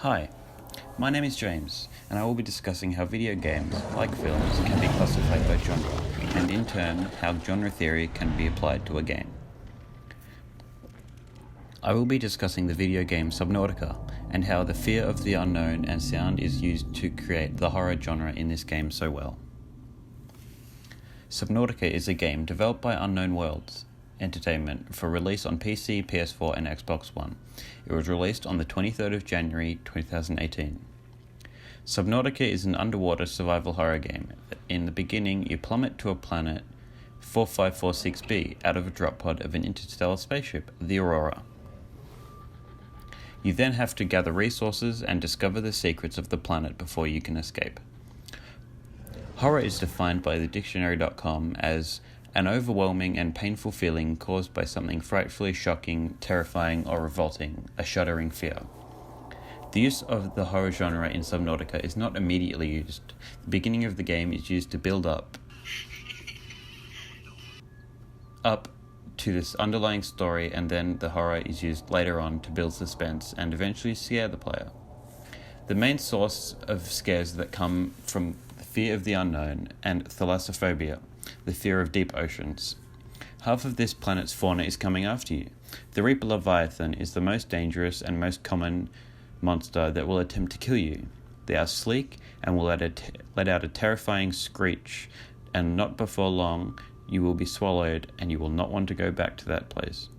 Hi, my name is James, and I will be discussing how video games, like films, can be classified by genre, and in turn, how genre theory can be applied to a game. I will be discussing the video game Subnautica, and how the fear of the unknown and sound is used to create the horror genre in this game so well. Subnautica is a game developed by Unknown Worlds Entertainment for release on PC, PS4 and Xbox One. It was released on the 23rd of January 2018. Subnautica is an underwater survival horror game. In the beginning, you plummet to a planet 4546b out of a drop pod of an interstellar spaceship, the Aurora. You then have to gather resources and discover the secrets of the planet before you can escape. Horror is defined by the dictionary.com as an overwhelming and painful feeling caused by something frightfully shocking, terrifying, or revolting, a shuddering fear. The use of the horror genre in Subnautica is not immediately used. The beginning of the game is used to build up to this underlying story, and then the horror is used later on to build suspense and eventually scare the player. The main source of scares that come from the fear of the unknown and thalassophobia, the fear of deep oceans. Half of this planet's fauna is coming after you. The Reaper Leviathan is the most dangerous and most common monster that will attempt to kill you. They are sleek and will let out a terrifying screech, and not before long you will be swallowed and you will not want to go back to that place.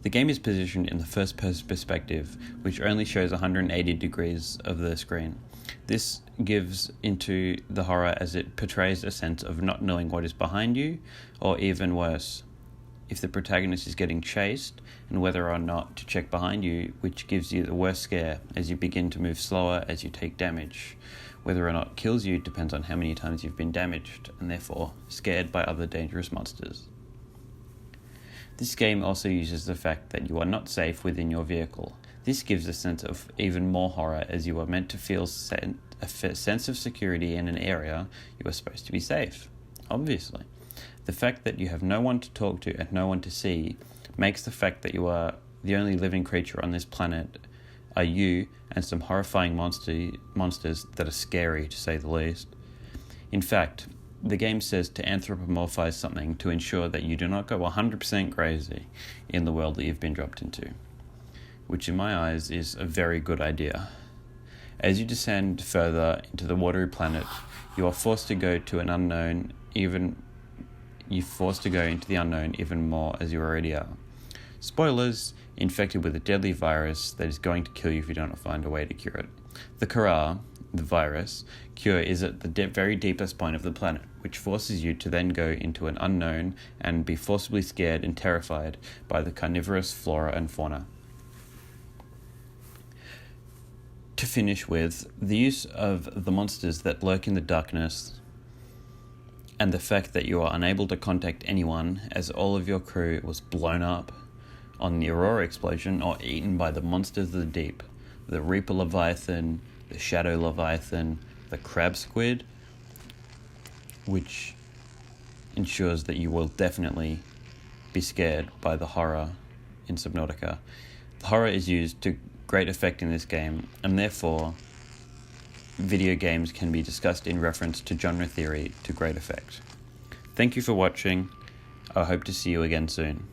The game is positioned in the first-person perspective, which only shows 180 degrees of the screen. This gives into the horror as it portrays a sense of not knowing what is behind you, or even worse, if the protagonist is getting chased, and whether or not to check behind you, which gives you the worst scare as you begin to move slower as you take damage. Whether or not it kills you depends on how many times you've been damaged, and therefore scared by other dangerous monsters. This game also uses the fact that you are not safe within your vehicle. This gives a sense of even more horror, as you are meant to feel a sense of security in an area you are supposed to be safe. Obviously, the fact that you have no one to talk to and no one to see makes the fact that you are the only living creature on this planet are you and some horrifying monsters that are scary, to say the least. In fact, the game says to anthropomorphize something to ensure that you do not go 100% crazy in the world that you've been dropped into, which in my eyes is a very good idea. As you descend further into the watery planet, you are forced to go to an unknown, even more as you already are. Spoilers: infected with a deadly virus that is going to kill you if you don't find a way to cure it. The Kara, the virus, cure is at the very deepest point of the planet, which forces you to then go into an unknown and be forcibly scared and terrified by the carnivorous flora and fauna. To finish with, the use of the monsters that lurk in the darkness and the fact that you are unable to contact anyone as all of your crew was blown up on the Aurora explosion or eaten by the monsters of the deep, the Reaper Leviathan, the Shadow Leviathan, the Crab Squid, which ensures that you will definitely be scared by the horror in Subnautica. The horror is used to great effect in this game, and therefore video games can be discussed in reference to genre theory to great effect. Thank you for watching. I hope to see you again soon.